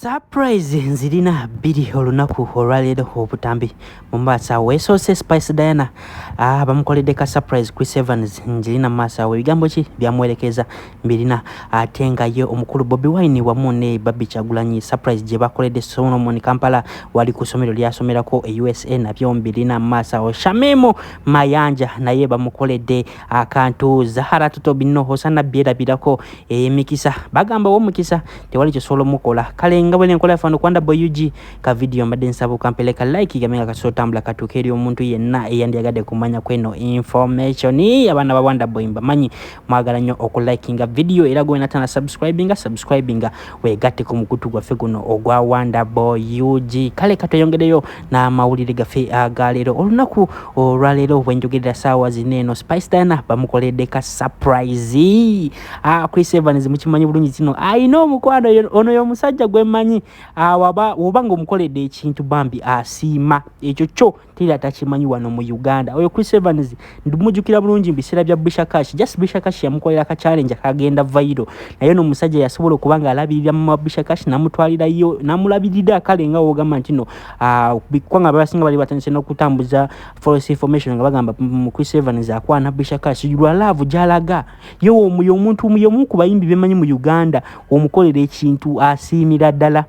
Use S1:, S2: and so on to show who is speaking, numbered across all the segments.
S1: Surprise nzirina biri olunaku olwaleero obutambi Mombasa wesoose Spice Diana bamukoledde ka surprise Chris Evans njirina Masa we bigambo ki byamwerekeza mbirina ate nga ye omukulu Bobi Wine wa Mune Babi Chagulanyi surprise gye bakoledde Solomon Kampala wali ku somero lyasomerako USA nabyo mbirina Masa o Shamim Mayanja naye bamukoledde akantu Zahara Tutobino hosana birako emikisa bagamba wo mukisa tewali kyo solo mukola kale nga bwene nkola fano kwanda boyugi ka video mbadde nsaba kampeleka like gamenga kasotambula katukeri omuntu yenna eyandiagade kumanya kweno information abana babwanda boyimba manyi mwagala nnyo okulikinga video era gwe natana subscribinga wegatte ku mukutu gwa feguno ogwa wanda boyugi kale katoyongedeyo na mawulire gafe agalero olunaku olwalero wenjogerera sawa zineno Spice Diana bamukoledde ka surprise Chris Evans mukimanyi bulungi kino I know mukwano ono yo musajja gwe manyi wabanga omukoledde ekintu bambi asiima ekyo kyo tira takimanyi wano mu Uganda oyo Chris Evans ndumujukira bulungi mbisera bya Bishakash just Bishakash yamukolera ka challenge akagenda viral naye no musajja yasobola kubanga alabirira mu Bishakash namutwalira yo namulabirira kale nga wogamba ntino bikwanga basinga bali batandise no kutambuza false information nga bagamba Chris Evans akwana Bishakash yulwa love jalaga yo omuntu muyomu kubayimbi bemanyi mu Uganda omukolera ekintu asiimira ddala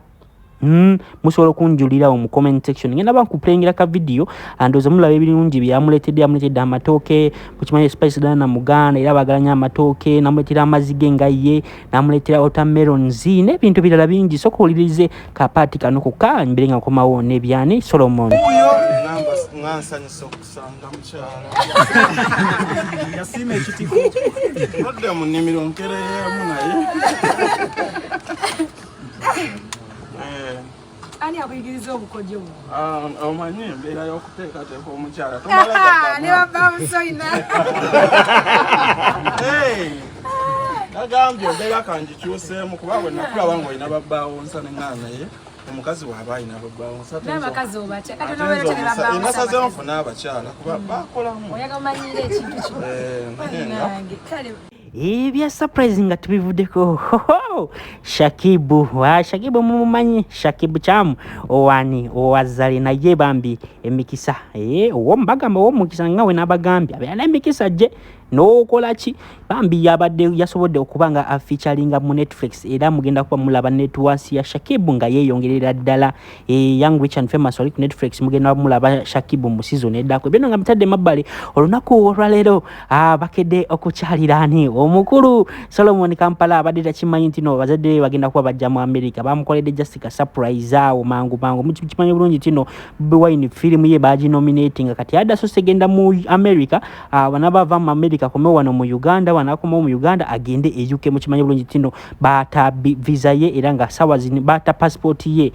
S1: musobola kunjulira mu comment section ngenda bankuplayingira ka video andoza mulabe ebirungi byamuletedde amatooke mukimanyi Spice Diana Muganda era bagalanya amatooke namuletera amazige ngaye namuletera watermelons n'ebintu birala bingi sokolirize ka party kano kuka mbirenga komawo nebyani Solomon
S2: ngansanya sokusanga mchala yasime ekitiko kodde mu nimiro nkere munaye
S3: ani abuyigiriza obukodyo
S2: omanyi embeera y'okuteekateeka omukyala
S3: ne babamusoyina
S2: nagambye embeera kangikyuseemu kuba bwe nakulaba ng'olina babbaawo nsa neŋŋaana ye omukazi waaba alina babbaawo
S3: n'abakazi obatya kati nobeera tere babbaawo
S2: nasazeemu nfuna abakyala kuba bakolamu
S3: oyaga omanyire ekintu kinange kale
S1: ebya surprise nga tubivuddeko Shakibu Shakibu mumumanyi Shakibu chamu owani owazali naye bambi emikisa owo mbagamba wo mukisa ngawe nabagambi abyala emikisa je no kolachi bambi yabadde yasobodde okubanga featuringa mu Netflix era mugenda kuba mulaba networks ya Shakibu nga yeyongerera ddala Young Rich and Famous wali ku Netflix mugenda mulaba Shakibu mu season eddako bino nga bitadde mabbali olunaku olwaleero bakedde okukyalirani omukulu Solomon Kampala abadde takimanyi ntino bazadde bagenda kuba bajja mu America bamukoledde Jessica surprise awo mangu mukimanyi bulungi tino Bobi Wine film ye baji nominating kati ada so segenda mu America wanabava mu America kome wano mu Uganda wanakoma mu Uganda agende UK mukimanyi bulungi tino bata visa ye era nga sawa zini bata passport ye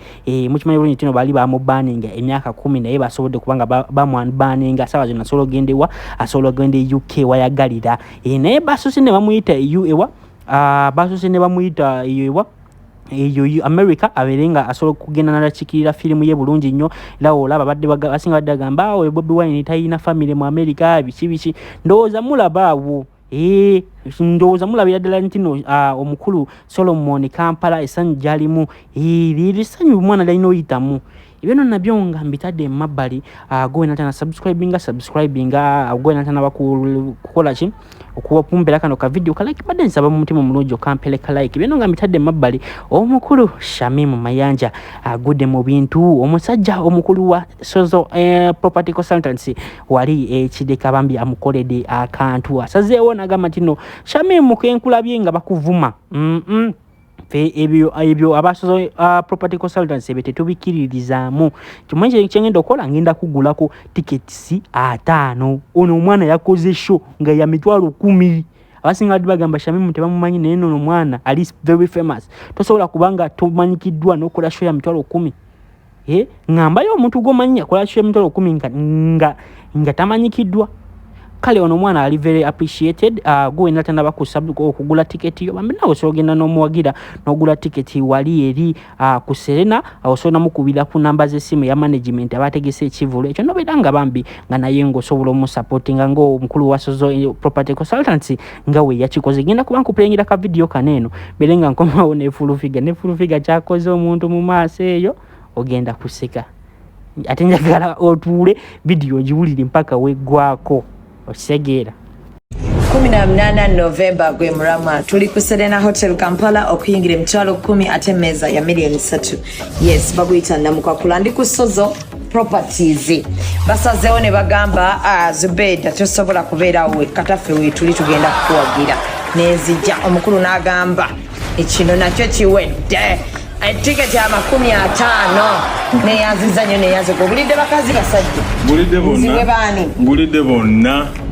S1: mukimanyi bulungi tino bali ba mu banning emyaka 10 naye basobodde kubanga ba mu banning sawa zina solo gendewa asolo gende UK wayagalira naye basosi ne bamuyita ewa basosi ne bamuyita ewa America aberenga asolo kugenda nalachikirira filmu ye bulungi nnyo era olaba badde basinga badde gamba Bobi Wine tayina family mu America bichi ndoza mulabaawo ndoza mulabira ddala ntino omukulu Solomon Kampala esanyu jalimu lisanyu mwana lino yitamu ibeno nabyo nga mbitadde mabbali gwe natana subscribinga gwe natana bakukola ki okuwapumbera kano ka video ka like badde nsaba mu mutima mulungi kampeleka like ibeno nga mbitadde mabbali omukulu Shamim Mayanja agude mu bintu omusajja omukulu wa Sozo property consultancy wali ekideka bambi amukoledde akantu asazeewo nagamba tino Shamim kenkulabye nga bakuvuma ebyo abasozo property consultants ebete tubikiririzamu kimwenje kyengenda okola ngenda kugulako tickets 5 ono omwana yakoze show nga ya mitwalo 10 abasinga bagamba Shamim tebamumanyi naye ono omwana ali very famous tosobola kubanga tomanyikiddwa n'okola show ya mitwalo 10 ngamba yo omuntu gomanyi akola show ya mitwalo 10 nga tamanyikiddwa kale ono mwana ali very appreciated. Gwe natanda bakusabbu okugula ticket yo bambi nawe sogenda n'omuwagira n'ogula ticket wali eri ku Serena osona mukubira ku namba z'essimu ya management abategese ekivulo ekyo nobedanga bambi nga naye ng'osobola omusupportinga ng'omukulu wa Sozo Property Consultancy nga we yakikoze. Genda kuba nkupulengera ka video kaneeno berenga nkomawo ne full figure kyakoze omuntu mu maaso eyo ogenda kuseka. Ate njagala otuule video giwulire mpaka weggwako okisegeera.
S3: 18 November gwe Murama tuli ku Serena Hotel Kampala okuyingira emitwalo 10 ate meza ya milioni 3. Yes baguyita namukakula ndi ku Sozo Properties basazeewo ne bagamba Zubeda tosobola kubeera we katafe we tuli tugenda kuwagira nezija omukulu n'agamba ekino nakyo kiwedde ticket ya 50 ne yazizanyo ne yaze ko bulidde bakazi basajja bulidde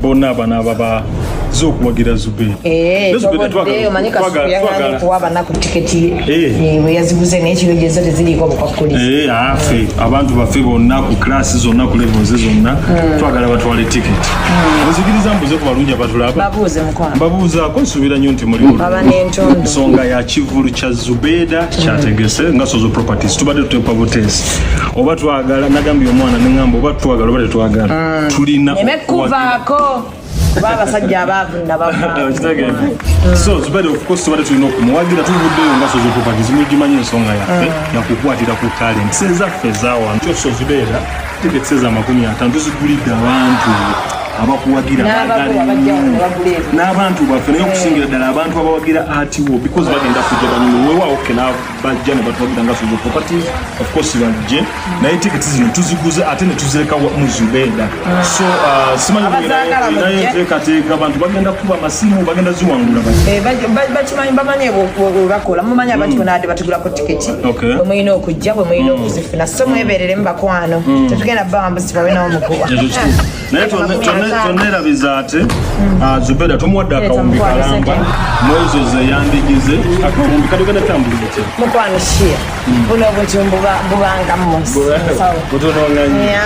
S3: bonna abana baba zokuwagira Zubeda twagira manyika twagala kuwaba na ku ticket we yaziguze n'ekiro gye zote ziliko bukakuli afe abantu bafe bonna ku class zonna ku levels zonna twagala batwale ticket bazigiriza mbuze ku balungi abatulaba babuuza ko nsubira nnyo nti muri nsonga ya kivulu kya Zubeda kyategese nga Sozo Properties tubadde tutepa butesi oba twagala nagambye omwana n'engamba oba twagala oba tetwagala tulina okuvaako baba sajja abavu nabava so Zubeda of course tubadde tulina okumuwagira tuvuddeyo nga Sozo Properties mugimanyi ensonga yaffe yakukwatira ku talent sezaffe zaawa ntyo Zubeda ticketseza 50 tuzigulidde abantu abakuwagira n'abantu baffe naye okusingira ddala abantu abawagira atiwo because bagenda kujja banyumu weewaawo kena bajja ne batuwagira nga Sozo Properties of course bajje naye tickets zino tuziguze ate ne tuzireka mu Zubeda so simanyi naye nteekateeka abantu bagenda kuba amasimu bagenda ziwangula bakimanyi bamanyi bakola mumanyi abantu bonaadde batugulako tiketi bwe mulina okujja bwe mulina okuzifuna so mwebereremu bakwano tetugenda bawambusi babenawo mukuba
S2: naye tonera bizate Zubeda tumuwadde akawumbi kalamba mwezo ze yandigize akawumbi kadogenda tambulira kye
S3: mukwano shia buno obutumbu bubanga mmosi
S2: butononganya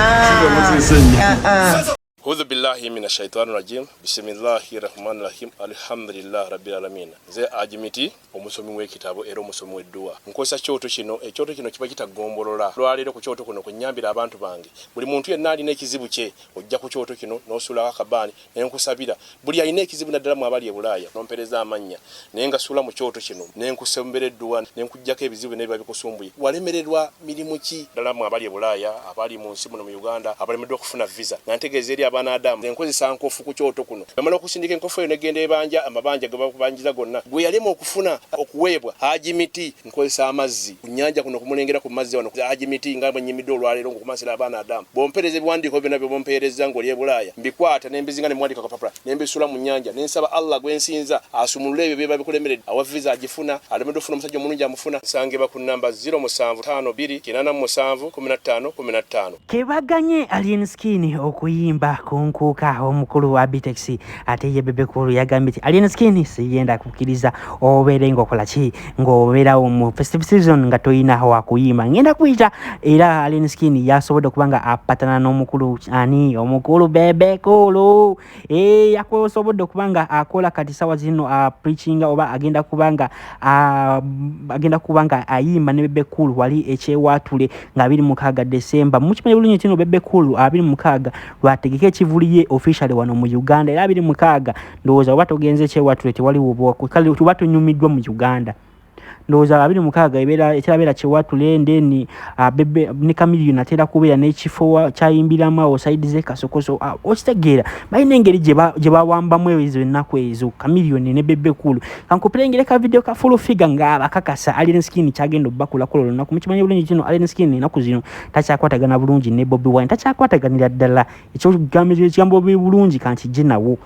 S4: A'udhu billahi minash shaitani rajim. Bismillahir rahmanir rahim. Alhamdulillah rabbil alamin. Ze ajimiti omusomi w'ekitabo era omusomi w'edduwa. Nkosa kyoto kino ekyoto kino kiba kitagombolola. Lwalero ku kyoto kuno kunyambira abantu bange. Buli muntu yenna alina ekizibu kye ojja ku kyoto kino n'osula akabani nenkusabira. Buli alina ekizibu naddala mu abali e Bulaya nompereza amanya. Nenga sula mu kyoto kino nenkusembera edduwa nenkujjako ebizibu n'ebiba bikusumbuye. Walemererwa mirimu ki ddala mu abali e Bulaya abali mu nsi muno mu Uganda abalemeddwa okufuna visa. Nantegeeza eri Adamu enkozesa nkofu ku kyoto kuno bamala okusindika enkofu eyo negenda ebanja amabanja ge bakubanjiza gonna gwe yalema okufuna okuweebwa ajimiti nkozesa amazzi ku nnyanja kuno kumulengera ku mazzi wano ajimiti nga mwenyimidde olwaleero ngokumasira abaana Adamu bompereza ebiwandiiko byonna bye bompereza ng'oli e Bulaya mbikwata nembizinga ne mwandika kapapula nembisula mu nnyanja nensaba Allah gwensinza asumulule ebyo bye babikulemeredde awa visa agifuna alemedde ofuna omusajja omulungi amufuna sangeba ku namba 0752
S1: kebaganye Alien Skin okuyimba kunkuka omukulu wa Bitex ate ye bebe kulu yagambye ati Alien Skin siyenda kukkiriza obeere ng'okola ki ng'obeera mu festive season nga toyina wa kuyima ngenda kuyita era Alien Skin yasobodde okubanga apatana n'omukulu ani omukulu bebe kulu yakosobodde okubanga akola kati sawa zino preaching oba agenda kubanga ayimba ne bebe kulu wali ekyewatule nga 26 December mukimanyi bulungi kino bebe kulu 26 lwategeka ekivuliye officially wano mu Uganda era 26 ndowooza oba togenze kyewatule tewaliwo bwoko kale tuba tunyumiddwa mu Uganda ndowooza 26 ekirabeera kyewatule ndeni bebe ne Chameleone atera kubeera n'ekifo kyayimbiramu side ze kasokoso okitegeera balina engeri gye bawambamu ezo ennaku ezo Chameleone ne bebe kulu kankupulengere ka video ka full figure nga bakakasa Alien Skin kyagenda obbakula kolo lunaku mukimanyi bulungi kino Alien Skin ennaku zino takyakwatagana bulungi ne Bobi Wine takyakwataganira ddala ekigambo bulungi kanti gye nawo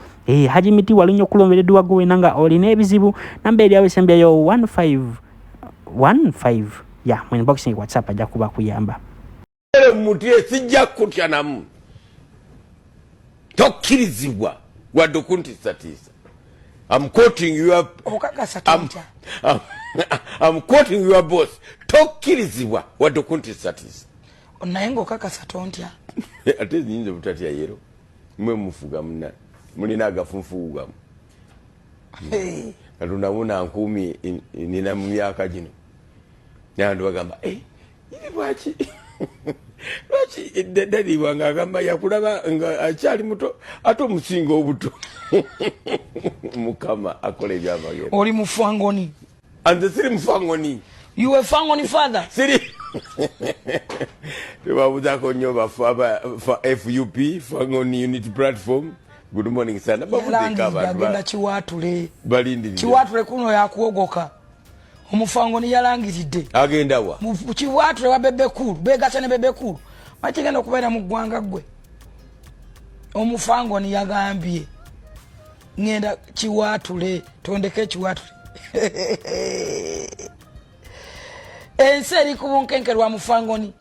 S1: hajimiti walinyo kulombereddwa gwe nanga olina ebizibu namba eri abesembyayo 1515 ya mwene boxing WhatsApp ajja kuba kuyamba
S5: mutie sijja kutya namu tokkirizibwa wadde okuntisa I'm quoting your boss tokkirizibwa wadde okuntisa
S6: onaye ng'okakasa tontya
S5: ate zinyinza butatya yero mwe mufuga muna mulina agafunfuugamu katunamuna nkumi nina mu myaka gino nandu bagamba ili bwaki lwaki dadi wange agamba yakulaba nga akyali muto ate omusinga obuto mukama akola ebyamagero
S6: oli mufangoni
S5: anze siri mufangoni
S6: you a fangoni father
S5: siri tebabuzako nnyo bafa FUP Fangoni Unity Platform. Good morning sana babudeka
S6: abantu kiwatule
S5: balindiri
S6: kiwatule kuno yakuogoka omufangoni yalangiridde
S5: agenda wa
S6: mu kiwatule wa bebekulu begasa ne bebekulu makigenda okubeera mu ggwanga gwe omufangoni yagambye ngenda kiwatule tondeke kiwatule ensi eri ku bunkenke lwa mufangoni